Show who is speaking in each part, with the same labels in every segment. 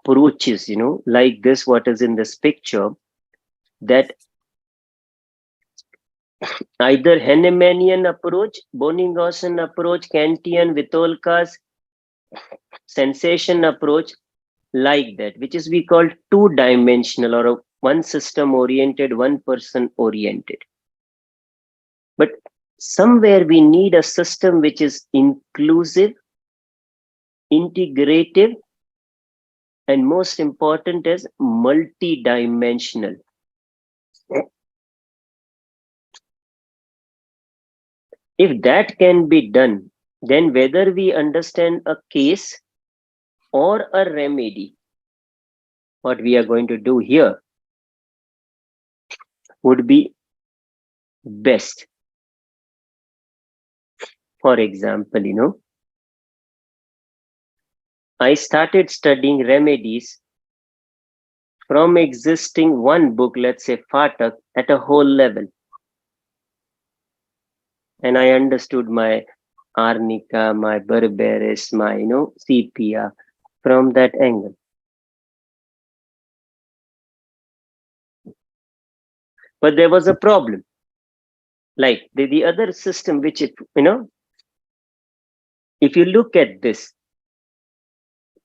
Speaker 1: approaches, like this, what is in this picture, that either Hahnemannian approach, Boningausen approach, Kantian, Vitolka's sensation approach, like that, which is we call two-dimensional or a one system oriented, one person oriented. But somewhere we need a system which is inclusive, integrative, and most important is multi-dimensional. If that can be done, then whether we understand a case or a remedy, what we are going to do here would be best. For example, I started studying remedies from existing one book, let's say Fatak, at a whole level. And I understood my Arnica, my Berberis, my, Sepia from that angle. But there was a problem. Like the other system, which, if you look at this,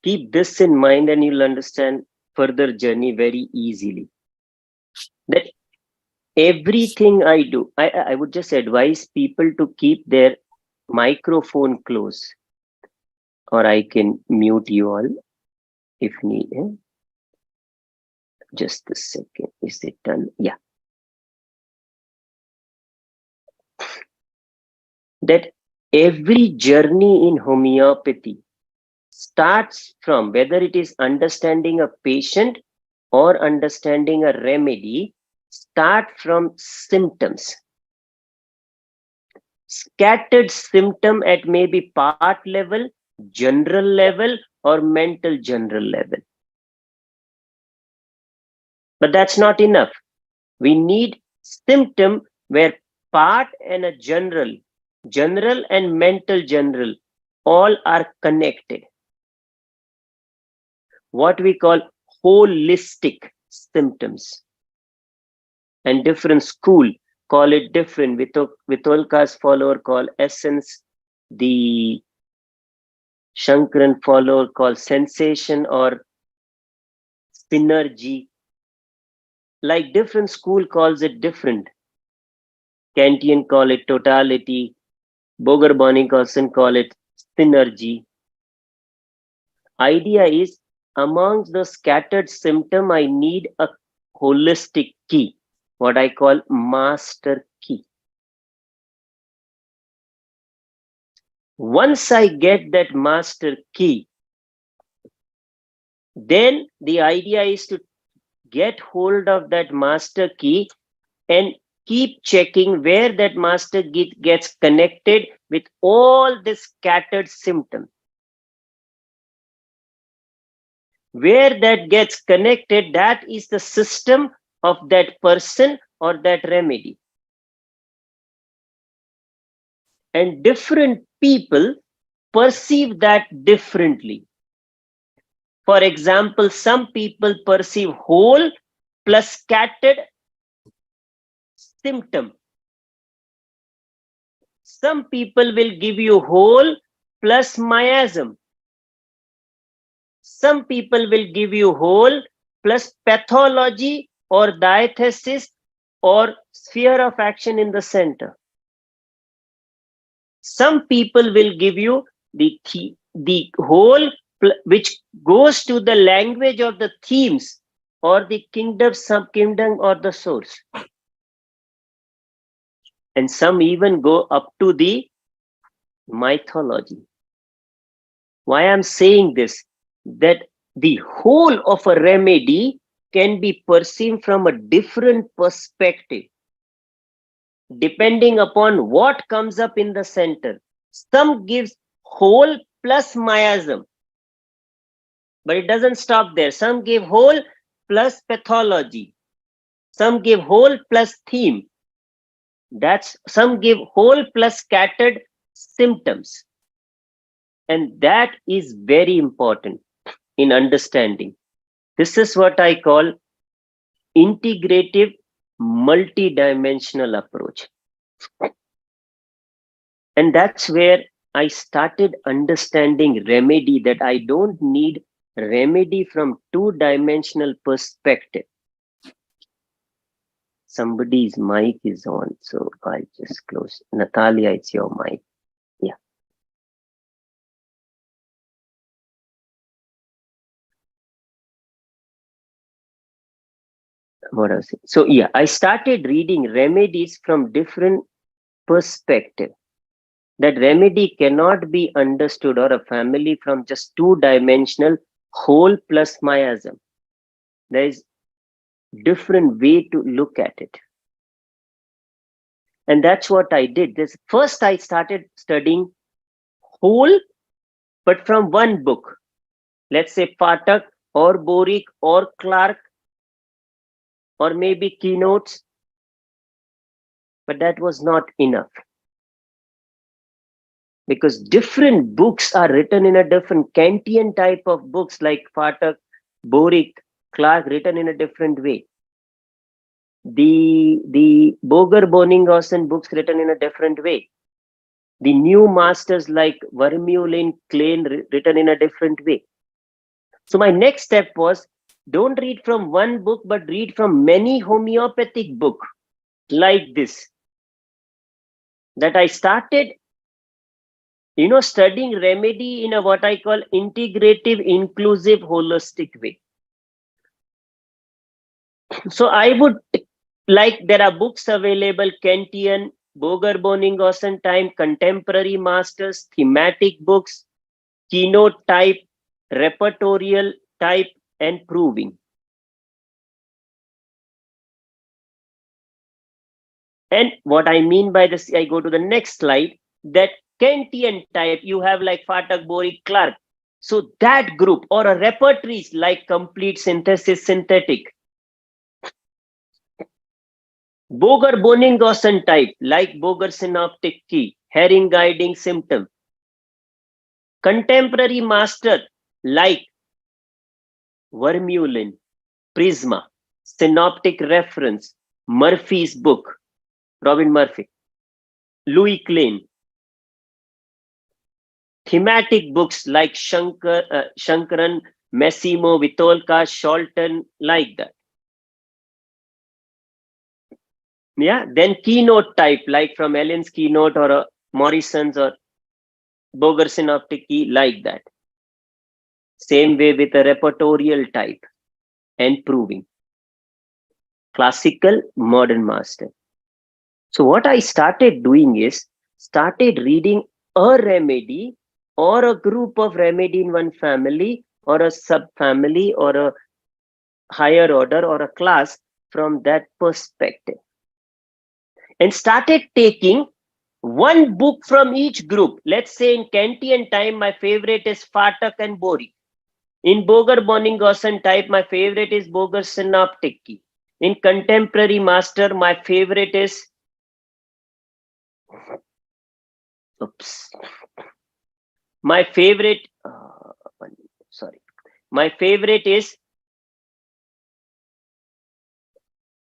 Speaker 1: keep this in mind and you'll understand further journey very easily. That everything I do, I would just advise people to keep their microphone close, or I can mute you all if need. Just a second. Is it done? Yeah. That every journey in homeopathy starts from, whether it is understanding a patient or understanding a remedy, start from symptoms. Scattered symptom at maybe part level, general level, or mental general level. But that's not enough. We need symptom where part and a general and mental general all are connected. What we call holistic symptoms. And different school call it different. Vitolka's follower call essence, the Shankaran follower call sensation or synergy. Like different school calls it different. Kantian call it totality, Boger-Boningausen call it synergy. Idea is, amongst the scattered symptom, I need a holistic key, what I call master key. Once I get that master key, then the idea is to get hold of that master key and keep checking where that master key gets connected with all the scattered symptoms. Where that gets connected, that is the system of that person or that remedy. And different people perceive that differently. For example, some people perceive whole plus scattered symptom. Some people will give you whole plus miasm. Some people will give you whole plus pathology or diathesis or sphere of action in the center. Some people will give you the whole, which goes to the language of the themes or the kingdom, sub-kingdom or the source. And some even go up to the mythology. Why I'm saying this? That the whole of a remedy can be perceived from a different perspective, depending upon what comes up in the center. Some gives whole plus miasm, but it doesn't stop there. Some give whole plus pathology. Some give whole plus theme. Some give whole plus scattered symptoms. And that is very important in understanding. This is what I call integrative multidimensional approach. And that's where I started understanding remedy, that I don't need remedy from two-dimensional perspective. Somebody's mic is on, so I'll just close. Natalia, it's your mic. Yeah. What I was saying. So yeah, I started reading remedies from different perspective. That remedy cannot be understood, or a family, from just two-dimensional whole plus miasm. There is different way to look at it. And that's what I did. First, I started studying whole, but from one book. Let's say Patak or Boric or Clark, or maybe keynotes. But that was not enough. Because different books are written in a different Kantian type of books, like Patak, Boric, Clark, written in a different way. The Boger Boningausen books written in a different way. The new masters like Vermeulen, Klein, written in a different way. So my next step was, don't read from one book, but read from many homeopathic books like this. That I started, studying remedy in a what I call integrative, inclusive, holistic way. So I would, like, there are books available, Kantian, Boger Boningausen time, contemporary masters, thematic books, keynote type, repertorial type, and proving. And what I mean by this, I go to the next slide, that Kantian type, you have like Patak, Boric, Clark. So that group, or a repertories like complete synthesis, synthetic. Boger Boningausen type, like Boger synoptic key, Herring guiding symptom. Contemporary master, like Vermeulen, Prisma, synoptic reference, Murphy's book, Robin Murphy, Louis Klein. Thematic books like Shankaran, Massimo, Vitolka, Sholton, like that. Yeah, then keynote type, like from Ellen's keynote, or Morrison's, or Boger synoptic key, like that. Same way with a repertorial type and proving. Classical, modern, master. So what I started doing is, started reading a remedy or a group of remedy in one family, or a sub-family, or a higher order, or a class, from that perspective. And started taking one book from each group. Let's say in Kantian time, my favorite is Patak and Boric. In Boger Boningausen type, my favorite is Boger synoptic key. In contemporary master, my favorite is, my favorite is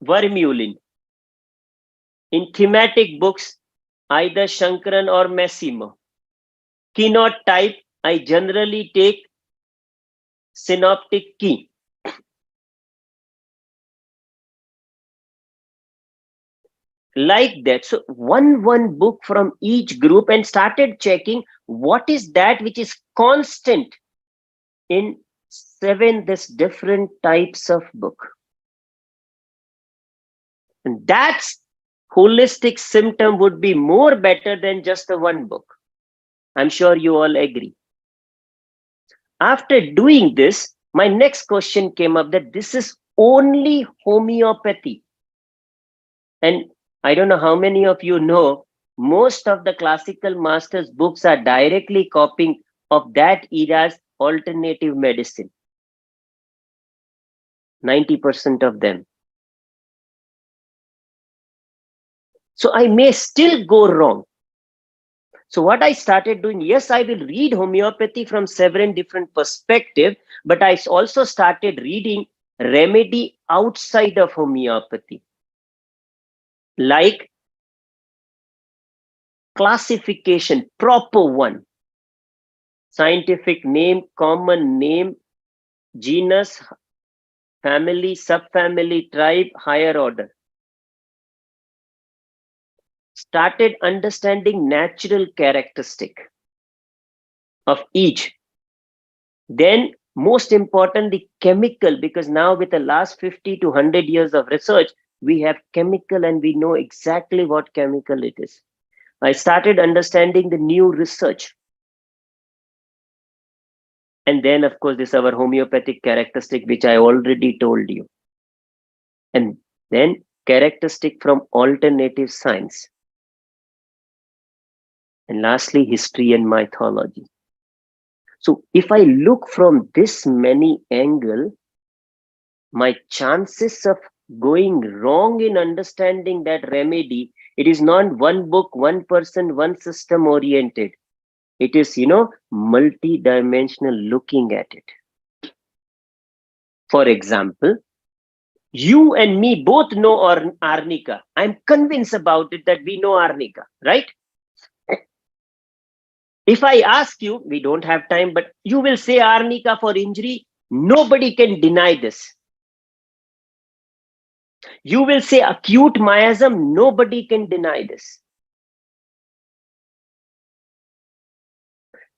Speaker 1: Vermeulen. In thematic books, either Shankaran or Massimo. Keynote type, I generally take synoptic key. Like that. So one book from each group, and started checking what is that which is constant in 7 this different types of book. And that's holistic symptom would be more better than just the one book. I'm sure you all agree. After doing this, my next question came up, that this is only homeopathy. And I don't know how many of you know, most of the classical masters' books are directly copying of that era's alternative medicine. 90% of them. So I may still go wrong. So what I started doing, yes, I will read homeopathy from several different perspectives, but I also started reading remedy outside of homeopathy, like classification, proper one, scientific name, common name, genus, family, subfamily, tribe, higher order. Started understanding natural characteristic of each. Then most important, the chemical, because now with the last 50 to 100 years of research, we have chemical and we know exactly what chemical it is. I started understanding the new research. And then, of course, this our homeopathic characteristic, which I already told you. And then characteristic from alternative science. And lastly, history and mythology. So if I look from this many angle, my chances of going wrong in understanding that remedy, it is not one book, one person, one system oriented. It is, multi-dimensional looking at it. For example, you and me both know arnica. I'm convinced about it that we know arnica, right? If I ask you, we don't have time, but you will say arnica for injury. Nobody can deny this. You will say acute miasm. Nobody can deny this.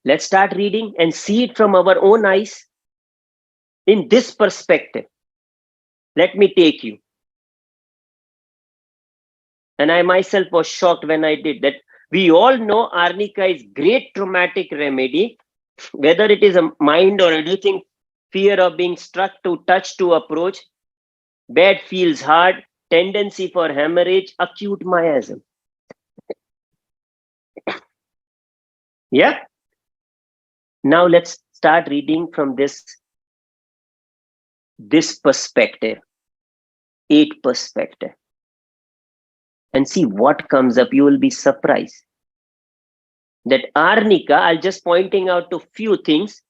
Speaker 1: Let's start reading and see it from our own eyes in this perspective. Let me take you. And I myself was shocked when I did that. We all know arnica is great traumatic remedy, whether it is a mind or anything, fear of being struck, to touch, to approach, bed feels hard, tendency for hemorrhage, acute miasm. Yeah. Now let's start reading from this perspective, 8 perspective, and see what comes up. You will be surprised that arnica, I'll just pointing out to few things.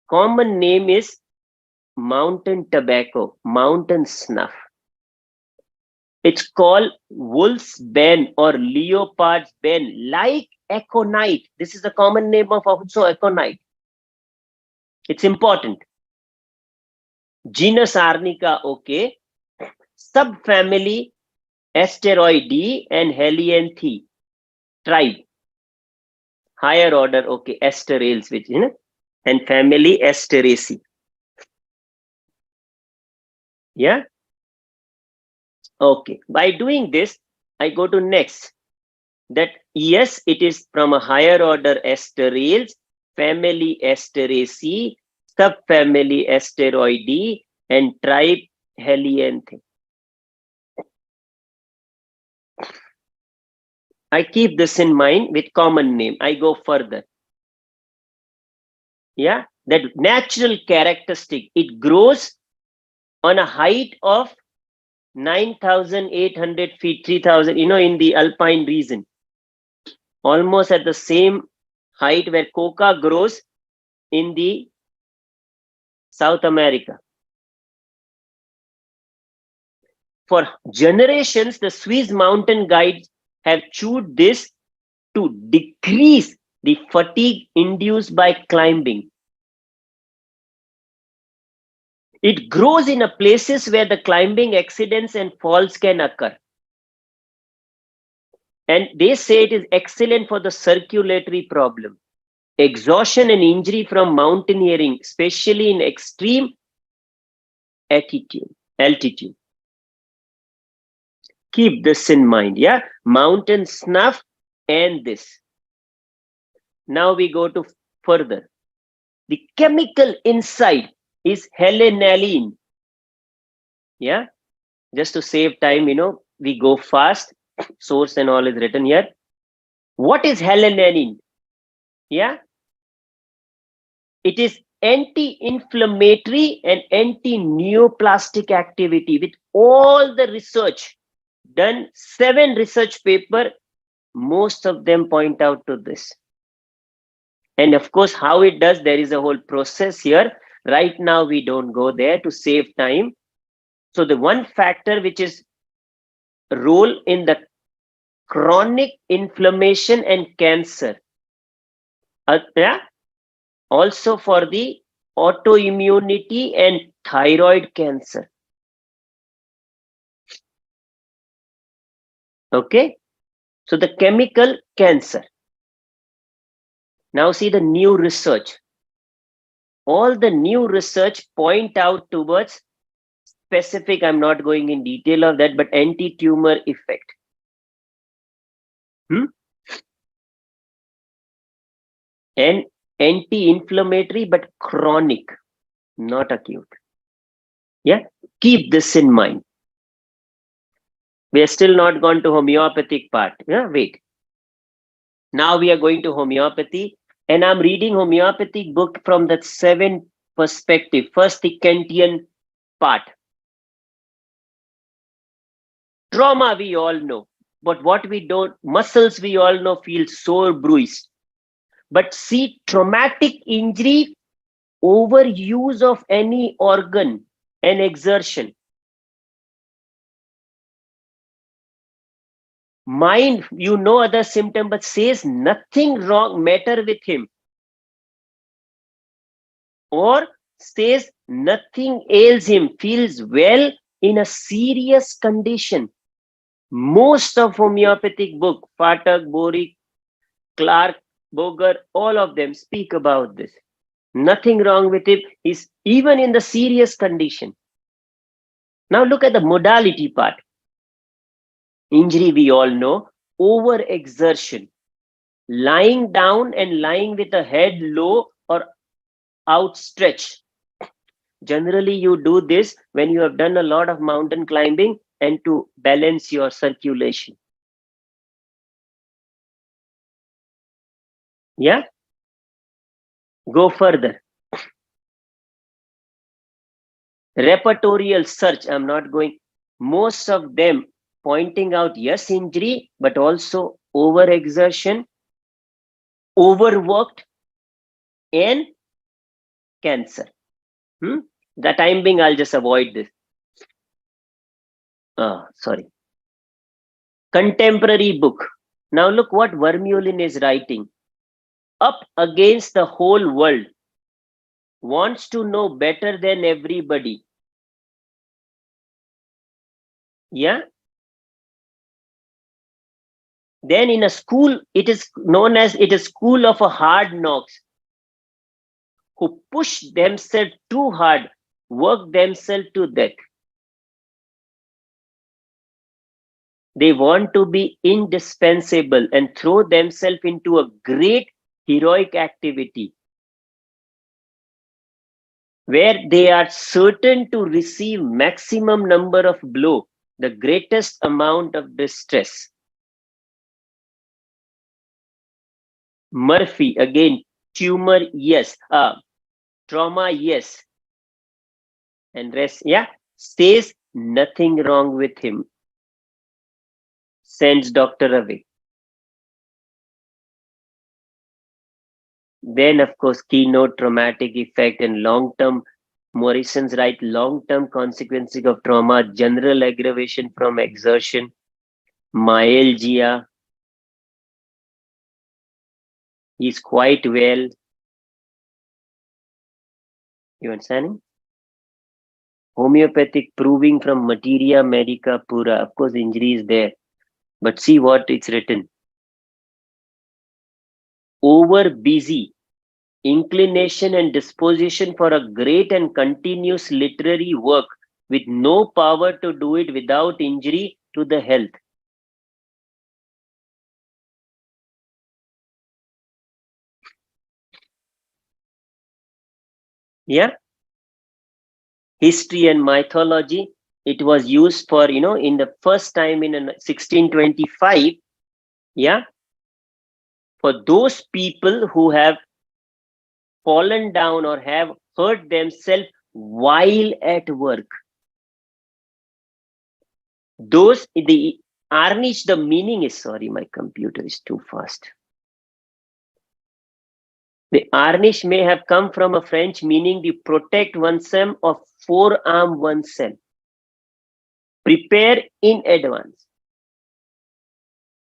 Speaker 1: Common name is mountain tobacco, mountain snuff. It's called wolf's bane or leopard's bane, like aconite. This is the common name of also aconite. It's important. Genus arnica, okay. Subfamily Asteroideae and Helianthi. Tribe, higher order, okay, Asterales, which and family Asteraceae. Yeah. Okay. By doing this, I go to next. That yes, it is from a higher order Asterales, family Asteraceae, subfamily Asteroideae, and tribe Helianthi. I keep this in mind with common name. I go further. Yeah, that natural characteristic, it grows on a height of 9,800 feet, 3,000, in the alpine region, almost at the same height where coca grows in the South America. For generations, the Swiss mountain guides have chewed this to decrease the fatigue induced by climbing. It grows in a places where the climbing accidents and falls can occur. And they say it is excellent for the circulatory problem, exhaustion and injury from mountaineering, especially in extreme altitude. Keep this in mind. Yeah, mountain snuff and this. Now we go to further. The chemical inside is hellenaline. Yeah, just to save time, we go fast. Source and all is written here. What is hellenaline? Yeah, it is anti-inflammatory and anti-neoplastic activity. With all the research done, 7 research paper Most of them point out to this. And of course, how it does, there is a whole process here. Right now, we don't go there to save time. So the one factor which is role in the chronic inflammation and cancer. Yeah? Also for the autoimmunity and thyroid cancer. Okay. So the chemical cancer. Now see the new research. All the new research point out towards specific, I'm not going in detail of that, but anti-tumor effect. And anti-inflammatory, but chronic, not acute. Yeah, keep this in mind. We are still not gone to homeopathic part. Yeah, wait. Now we are going to homeopathy, and I'm reading homeopathic book from the 7 perspective. First, the Kantian part. Trauma we all know, but what we don't, muscles we all know feel sore, bruised. But see, traumatic injury, overuse of any organ and exertion. Mind, you know other symptom, but says nothing wrong matter with him. Or says nothing ails him, feels well in a serious condition. Most of homeopathic book, Patak, Borik, Clark, Boger, all of them speak about this. Nothing wrong with him. He's even in the serious condition. Now look at the modality part. Injury we all know, overexertion. Lying down and lying with a head low or outstretched. Generally, you do this when you have done a lot of mountain climbing and to balance your circulation. Yeah? Go further. Repertorial search, I'm not going. Most of them pointing out, yes, injury, but also overexertion, overworked, and cancer. The time being, I'll just avoid this. Sorry. Contemporary book. Now look what Vermeulen is writing. Up against the whole world. Wants to know better than everybody. Yeah. Then in a school, it is known as it is school of a hard knocks. Who push themselves too hard, work themselves to death. They want to be indispensable and throw themselves into a great heroic activity where they are certain to receive maximum number of blow, the greatest amount of distress. Murphy, again, tumor, yes. Trauma, yes. And rest, yeah. Says nothing wrong with him. Sends doctor away. Then, of course, keynote traumatic effect and long-term, Morrison's right, long-term consequences of trauma, general aggravation from exertion, myalgia. He's quite well. You understanding? Homeopathic proving from materia medica pura. Of course, injury is there. But see what it's written. Over busy, inclination and disposition for a great and continuous literary work with no power to do it without injury to the health. Yeah. History and mythology. It was used for, in the first time in 1625. Yeah. For those people who have fallen down or have hurt themselves while at work. Those, the Arnish, the meaning is, sorry, my computer is too fast. The Arnish may have come from a French meaning to protect oneself or forearm oneself. Prepare in advance.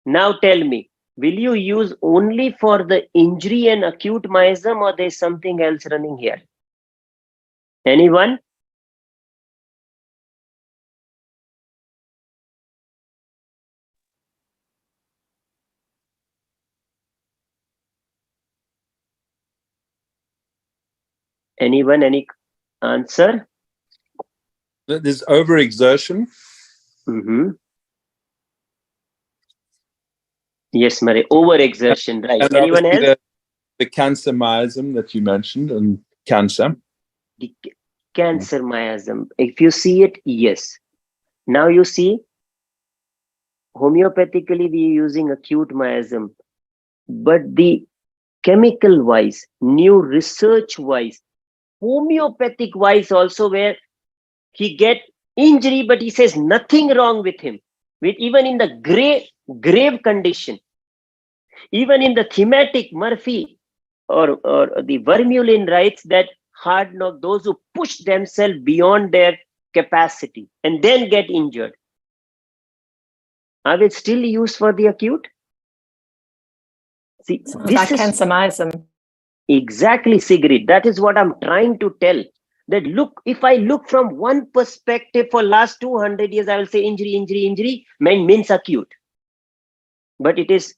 Speaker 1: Now tell me, will you use only for the injury and acute miasm, or there's something else running here? Anyone? Anyone? Any answer?
Speaker 2: There's overexertion.
Speaker 1: Mm-hmm. Yes, Murray. Overexertion, right.
Speaker 2: And
Speaker 1: Anyone else?
Speaker 2: the cancer miasm that you mentioned, and cancer.
Speaker 1: The cancer miasm. If you see it, yes. Now you see, homeopathically we are using acute miasm, but the chemical wise, new research wise, homeopathic wise also, where he get injury, but he says nothing wrong with him. With even in the grave condition, even in the thematic, Murphy or the Vermeulen writes that hard knock, those who push themselves beyond their capacity and then get injured, are they still used for the acute? See,
Speaker 3: Sounds
Speaker 1: this
Speaker 3: like
Speaker 1: is
Speaker 3: cancer miasm.
Speaker 1: exactly, Sigrid. That is what I'm trying to tell. That look, if I look from one perspective for last 200 years, I will say injury means acute. But it is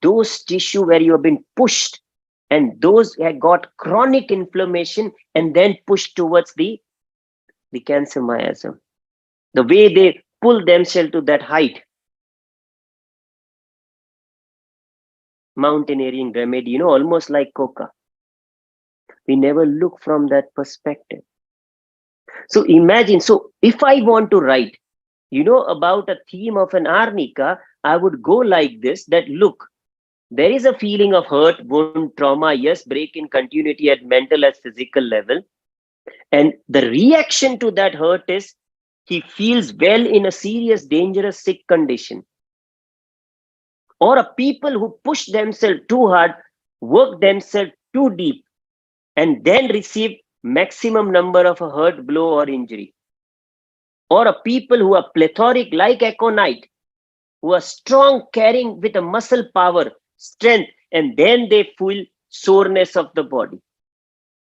Speaker 1: those tissue where you have been pushed, and those have got chronic inflammation and then pushed towards the cancer miasm. The way they pull themselves to that height. Mountaineering remedy, almost like coca. We never look from that perspective. So imagine, so if I want to write, about a theme of an arnica, I would go like this, that look, there is a feeling of hurt, wound, trauma, yes, break in continuity at mental as physical level. And the reaction to that hurt is he feels well in a serious, dangerous, sick condition. Or a people who push themselves too hard, work themselves too deep, and then receive maximum number of a hurt, blow, or injury. Or a people who are plethoric like aconite, who are strong, carrying with a muscle power, strength, and then they feel soreness of the body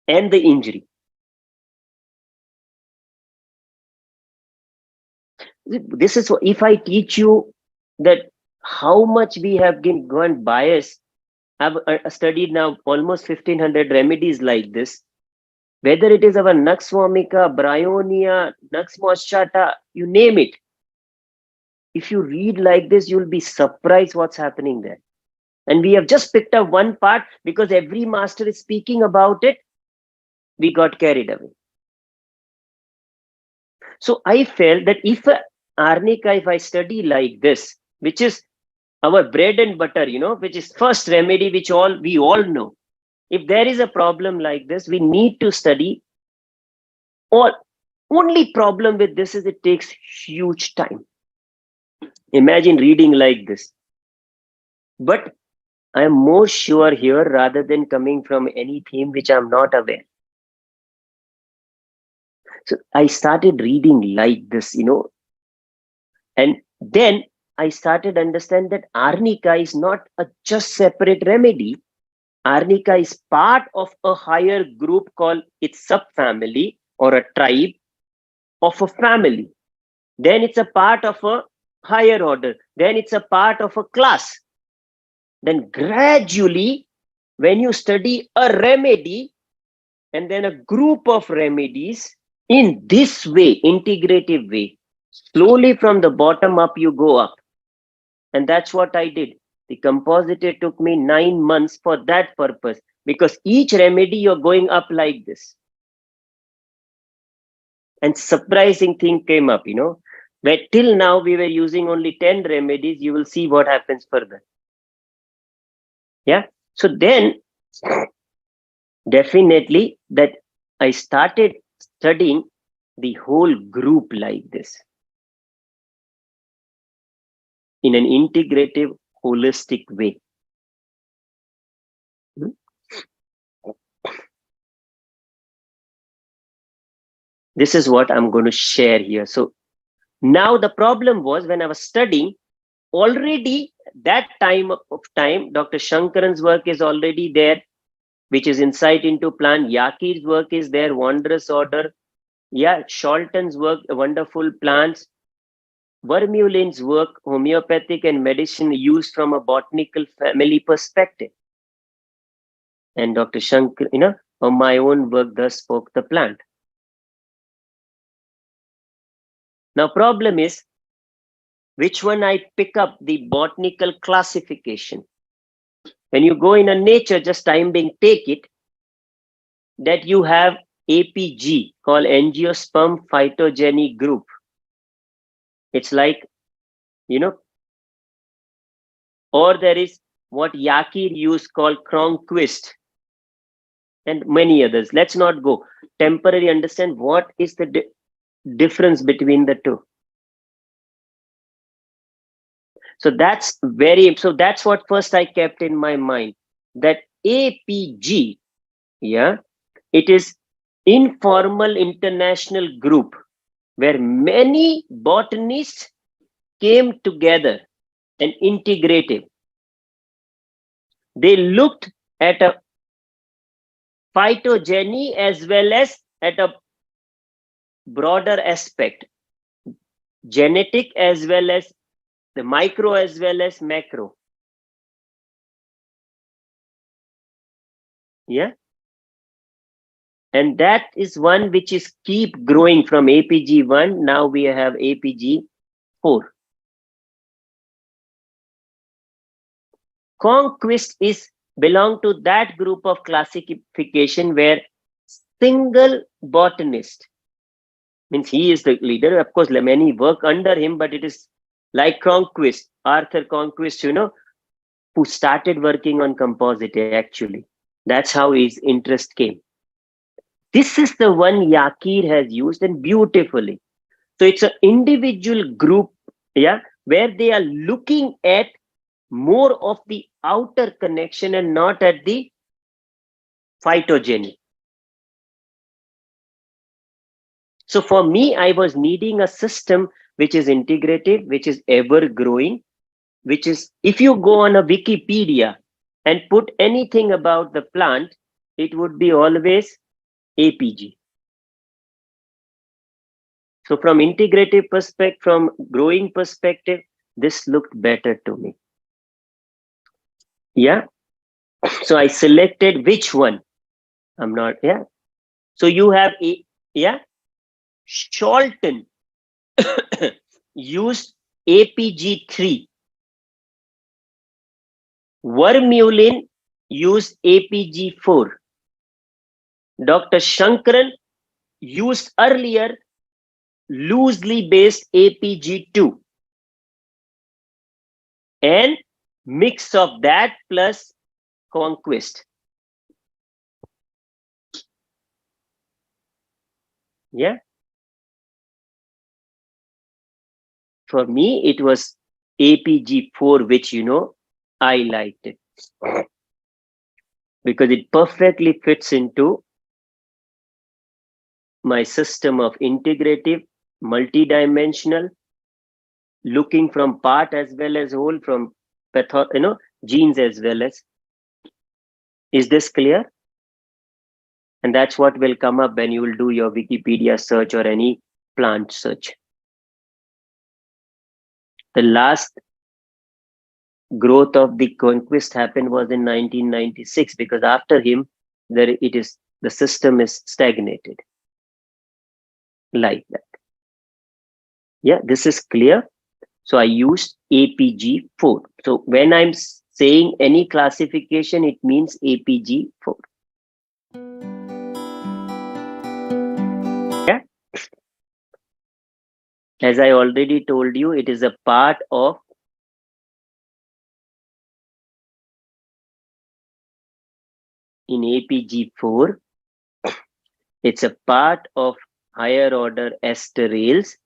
Speaker 1: and the injury. This is what, if I teach you that how much we have gone biased. I've studied now almost 1500 remedies like this. Whether it is our Nux vomica, Bryonia, Nux moschata, you name it. If you read like this, you'll be surprised what's happening there. And we have just picked up one part because every master is speaking about it. We got carried away. So I felt that if arnica, if I study like this, which is our bread and butter, which is first remedy, which we all know. If there is a problem like this, we need to study. Or only problem with this is it takes huge time. Imagine reading like this. But I am more sure here rather than coming from any theme which I'm not aware. So I started reading like this, and then I started understand that arnica is not a just separate remedy. Arnica is part of a higher group called its subfamily or a tribe of a family. Then it's a part of a higher order. Then it's a part of a class. Then gradually, when you study a remedy and then a group of remedies in this way, integrative way, slowly from the bottom up, you go up. And that's what I did. The compositor took me 9 months for that purpose, because each remedy you're going up like this. And surprising thing came up, where till now we were using only 10 remedies. You will see what happens further. Yeah. So then definitely that I started studying the whole group like this. in an integrative, holistic way. This is what I'm going to share here. So now the problem was, when I was studying, already that time, Dr. Shankaran's work is already there, which is Insight into Plant. Yakir's work is there, Wondrous Order. Yeah, Sholton's work, Wonderful Plants. Vermeulen's work, Homeopathic and Medicine used from a botanical family perspective. And Dr. Shankar, on my own work, Thus Spoke the Plant. Now, problem is, which one I pick up? The botanical classification. When you go in a nature, just time being, take it, that you have APG, called Angiosperm Phytogeny Group. It's like, or there is what Yakir used called Cronquist, and many others. Let's not go. Temporarily understand what is the difference between the two. So that's what first I kept in my mind, that APG, it is informal international group where many botanists came together and integrated. They looked at a phytogeny as well as at a broader aspect, genetic as well as the micro as well as macro. Yeah. And that is one which is keep growing from APG1. Now we have APG4. Conquest is belong to that group of classification where single botanist, means he is the leader. Of course, many work under him, but it is like Conquest, Arthur Conquest, who started working on composite actually. That's how his interest came. This is the one Yakir has used, and beautifully. So it's an individual group, where they are looking at more of the outer connection and not at the phytogeny. So for me, I was needing a system which is integrative, which is ever growing, which is, if you go on a Wikipedia and put anything about the plant, it would be always APG. So from integrative perspective, from growing perspective, this looked better to me. Yeah. So I selected which one. I'm not, So you have Sholton used APG3. Vermeulen used APG4. Dr. Shankaran used earlier loosely based APG2. And mix of that plus Conquest. Yeah. For me, it was APG4, which, I liked it. Because it perfectly fits into my system of integrative, multidimensional, looking from part as well as whole, from genes as well as. Is this clear? And that's what will come up when you will do your Wikipedia search or any plant search. The last growth of the Conquest happened was in 1996, because after him, the system is stagnated. Like that. Yeah, this is clear. So I used APG4. So when I'm saying any classification, it means APG4. Yeah. As I already told you, it is a part of in APG4. It's a part of higher order Asterales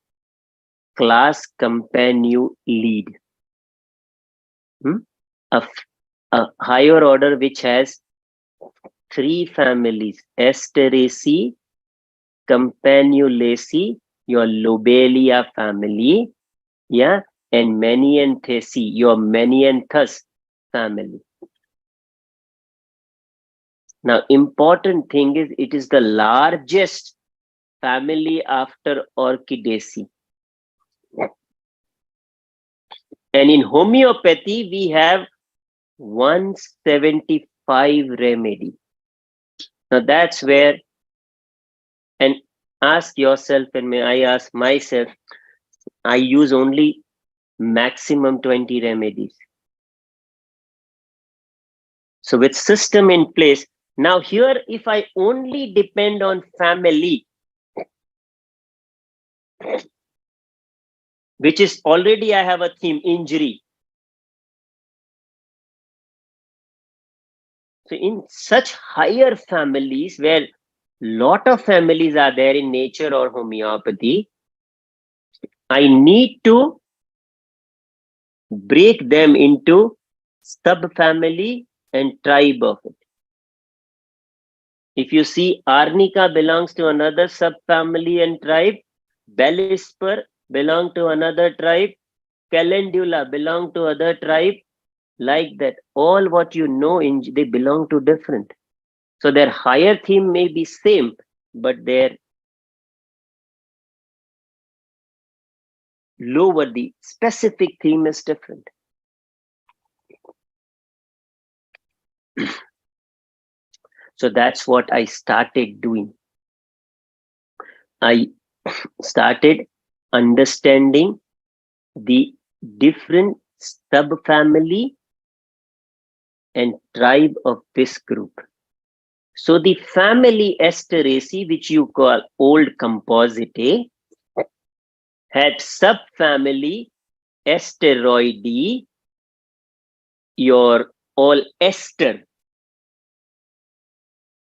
Speaker 1: class Campanulide. Hmm? A higher order which has three families: Asteraceae, Campanulaceae, your Lobelia family, yeah, and Maniantheraceae, your Manianthus family. Now, important thing is it is the largest family after Orchidaceae. And in homeopathy, we have 175 remedy. Now that's where, and ask yourself, and may I ask myself, I use only maximum 20 remedies. So with system in place, now here, if I only depend on family, which is already I have a theme, injury. So in such higher families where lot of families are there in nature or homeopathy, I need to break them into subfamily and tribe of it. If you see, Arnica belongs to another subfamily and tribe, Bellisper belong to another tribe, Calendula belong to other tribe, like that. All what you know, they belong to different. So their higher theme may be same, but their lower, the specific theme is different. So that's what I started doing. I started understanding the different subfamily and tribe of this group. So the family Asteraceae, which you call old Compositae, had subfamily Asteroideae, your all ester,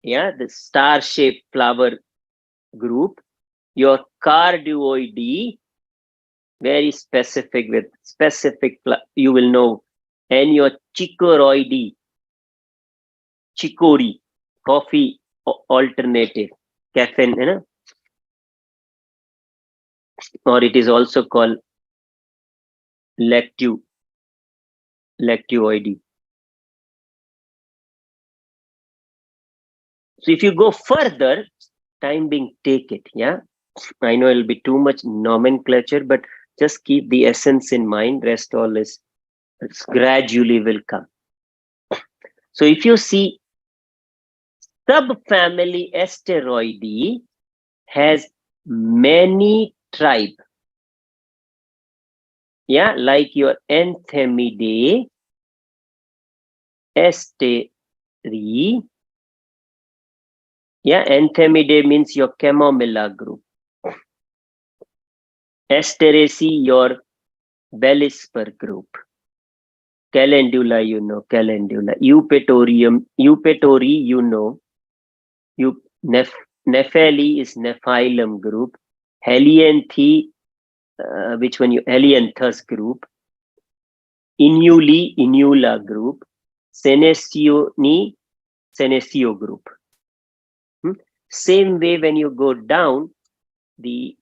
Speaker 1: yeah, the star-shaped flower group, your Cardioideae, very specific with specific, you will know, and your Chicoroideae, chicory, coffee alternative, caffeine, you know, or it is also called lactuoideae. So if you go further, time being, take it, yeah. I know it'll be too much nomenclature, but just keep the essence in mind. Rest all is gradually will come. So if you see, subfamily Asteroideae has many tribe. Yeah, like your Anthemidae, Asterae. Yeah, Anthemidae means your Chamomilla group. Asteraceae, your Bellisper group. Calendula, you know, Calendula. Eupatori, you know. Nepheli is Nephilum group. Helianthi, which one you? Helianthus group. Inuli, Inula group. Senecio group. Same way, when you go down, the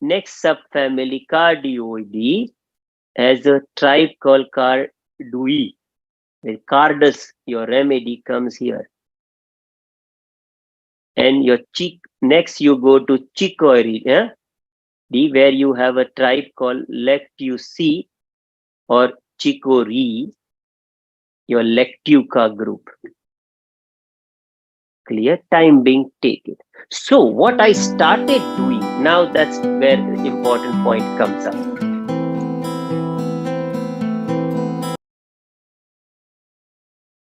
Speaker 1: next subfamily Cardioideae has a tribe called Cardui. The Cardus, your remedy comes here. And your next you go to Chicory, yeah? Where you have a tribe called Lactuaceae or Chicory, your Lactuca group. Clear? Time being taken. So what I started doing, now that's where the important point comes up.